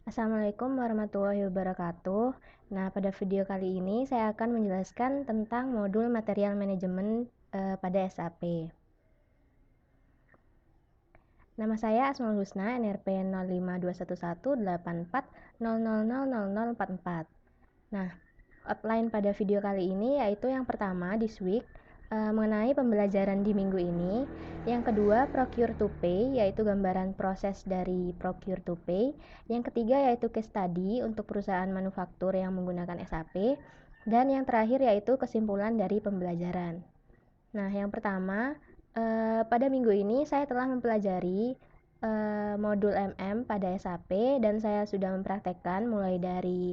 Assalamualaikum warahmatullahi wabarakatuh. Nah, pada video kali ini saya akan menjelaskan tentang modul material manajemen pada SAP. Nama saya Asmaul Husna, NRP 05211840000044. Nah, outline pada video kali ini yaitu yang pertama, this week, mengenai pembelajaran di minggu ini. Yang kedua, procure to pay, yaitu gambaran proses dari procure to pay. Yang ketiga yaitu case study untuk perusahaan manufaktur yang menggunakan SAP. Dan yang terakhir yaitu kesimpulan dari pembelajaran. Nah, yang pertama, pada minggu ini saya telah mempelajari modul MM pada SAP dan saya sudah mempraktekkan mulai dari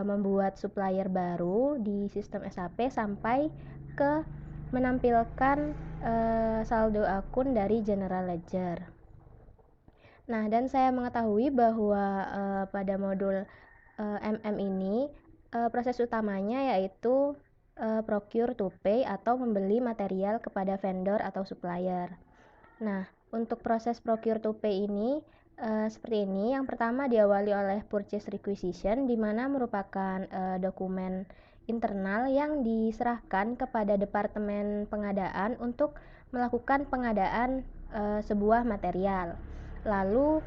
membuat supplier baru di sistem SAP sampai ke menampilkan saldo akun dari General Ledger. Nah, dan saya mengetahui bahwa pada modul MM ini proses utamanya yaitu procure to pay atau membeli material kepada vendor atau supplier. Nah, untuk proses procure to pay ini seperti ini. Yang pertama diawali oleh purchase requisition, di mana merupakan dokumen internal yang diserahkan kepada departemen pengadaan untuk melakukan pengadaan sebuah material. Lalu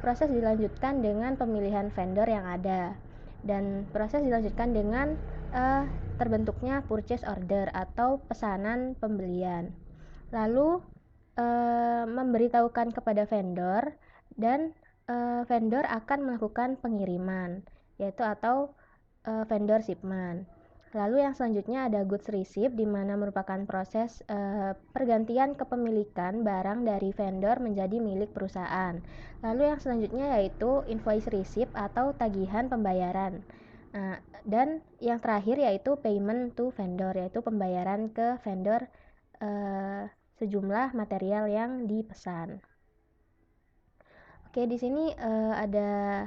proses dilanjutkan dengan pemilihan vendor yang ada, dan proses dilanjutkan dengan terbentuknya purchase order atau pesanan pembelian. Lalu memberitahukan kepada vendor, dan vendor akan melakukan pengiriman, yaitu atau vendor shipment. Lalu yang selanjutnya ada goods receipt, di mana merupakan proses pergantian kepemilikan barang dari vendor menjadi milik perusahaan. Lalu yang selanjutnya yaitu invoice receipt atau tagihan pembayaran. Dan yang terakhir yaitu payment to vendor, yaitu pembayaran ke vendor sejumlah material yang dipesan. Oke, di sini ada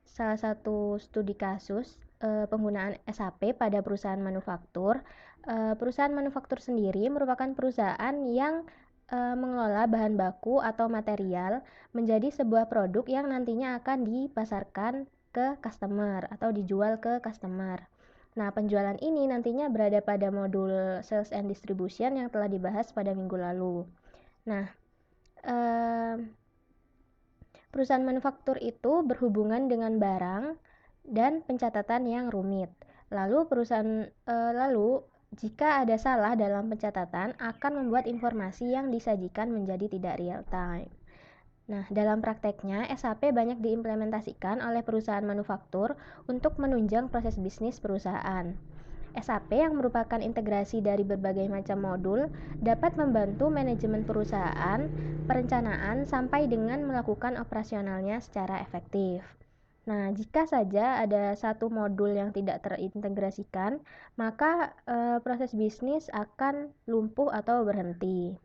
salah satu studi kasus penggunaan SAP pada perusahaan manufaktur. Perusahaan manufaktur sendiri merupakan perusahaan yang mengelola bahan baku atau material menjadi sebuah produk yang nantinya akan dipasarkan ke customer atau dijual ke customer. Nah, penjualan ini nantinya berada pada modul sales and distribution yang telah dibahas pada minggu lalu. Nah, perusahaan manufaktur itu berhubungan dengan barang dan pencatatan yang rumit. Lalu jika ada salah dalam pencatatan akan membuat informasi yang disajikan menjadi tidak real time. Nah, dalam prakteknya, SAP banyak diimplementasikan oleh perusahaan manufaktur untuk menunjang proses bisnis perusahaan. SAP yang merupakan integrasi dari berbagai macam modul dapat membantu manajemen perusahaan, perencanaan, sampai dengan melakukan operasionalnya secara efektif. Nah, jika saja ada satu modul yang tidak terintegrasikan, maka proses bisnis akan lumpuh atau berhenti.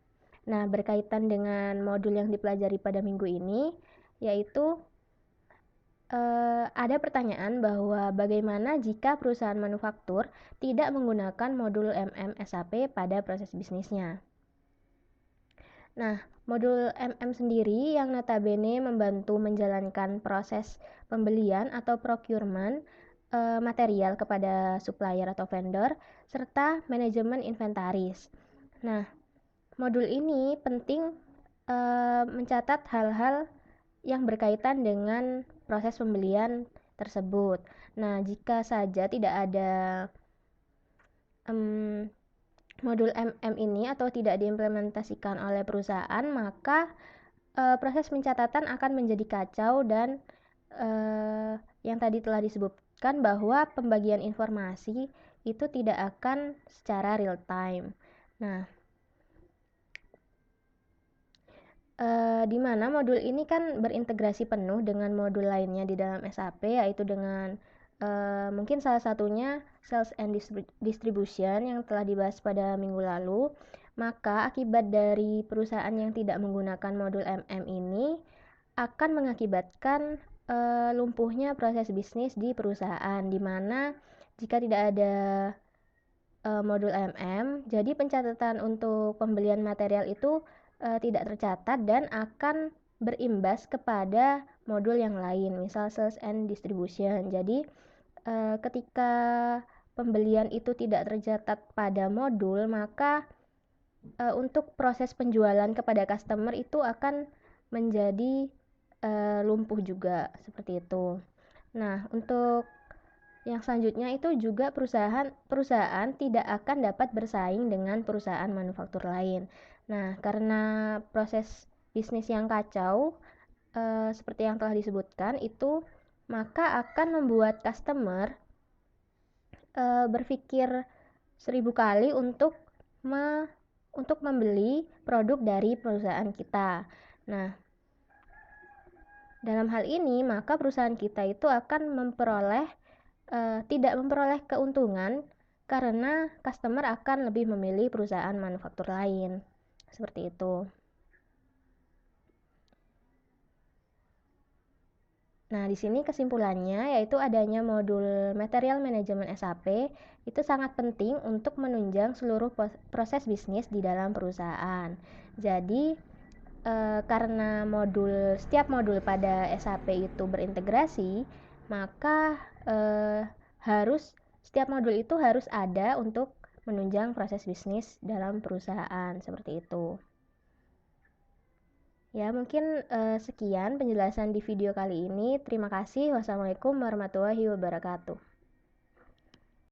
Nah, berkaitan dengan modul yang dipelajari pada minggu ini, yaitu ada pertanyaan bahwa bagaimana jika perusahaan manufaktur tidak menggunakan modul MM SAP pada proses bisnisnya. Nah, modul MM sendiri yang notabene membantu menjalankan proses pembelian atau procurement material kepada supplier atau vendor, serta manajemen inventaris. Nah, modul ini penting mencatat hal-hal yang berkaitan dengan proses pembelian tersebut. Nah, jika saja tidak ada modul MM ini atau tidak diimplementasikan oleh perusahaan, maka proses pencatatan akan menjadi kacau, dan yang tadi telah disebutkan bahwa pembagian informasi itu tidak akan secara real time. Nah, di mana modul ini kan berintegrasi penuh dengan modul lainnya di dalam SAP, yaitu dengan mungkin salah satunya sales and distribution yang telah dibahas pada minggu lalu. Maka akibat dari perusahaan yang tidak menggunakan modul MM ini akan mengakibatkan lumpuhnya proses bisnis di perusahaan, di mana jika tidak ada modul MM, jadi pencatatan untuk pembelian material itu tidak tercatat dan akan berimbas kepada modul yang lain, misal sales and distribution. Jadi ketika pembelian itu tidak tercatat pada modul, maka untuk proses penjualan kepada customer itu akan menjadi lumpuh juga, seperti itu. Nah, untuk yang selanjutnya itu juga perusahaan tidak akan dapat bersaing dengan perusahaan manufaktur lain. Nah, karena proses bisnis yang kacau, seperti yang telah disebutkan itu, maka akan membuat customer berpikir 1000 kali untuk membeli produk dari perusahaan kita. Nah, dalam hal ini maka perusahaan kita itu akan tidak memperoleh keuntungan karena customer akan lebih memilih perusahaan manufaktur lain. Seperti itu. Nah, di sini kesimpulannya yaitu adanya modul Material Management SAP itu sangat penting untuk menunjang seluruh proses bisnis di dalam perusahaan. Jadi, karena setiap modul pada SAP itu berintegrasi, maka setiap modul itu harus ada untuk menunjang proses bisnis dalam perusahaan, seperti itu. Ya, mungkin sekian penjelasan di video kali ini. Terima kasih. Wassalamualaikum warahmatullahi wabarakatuh.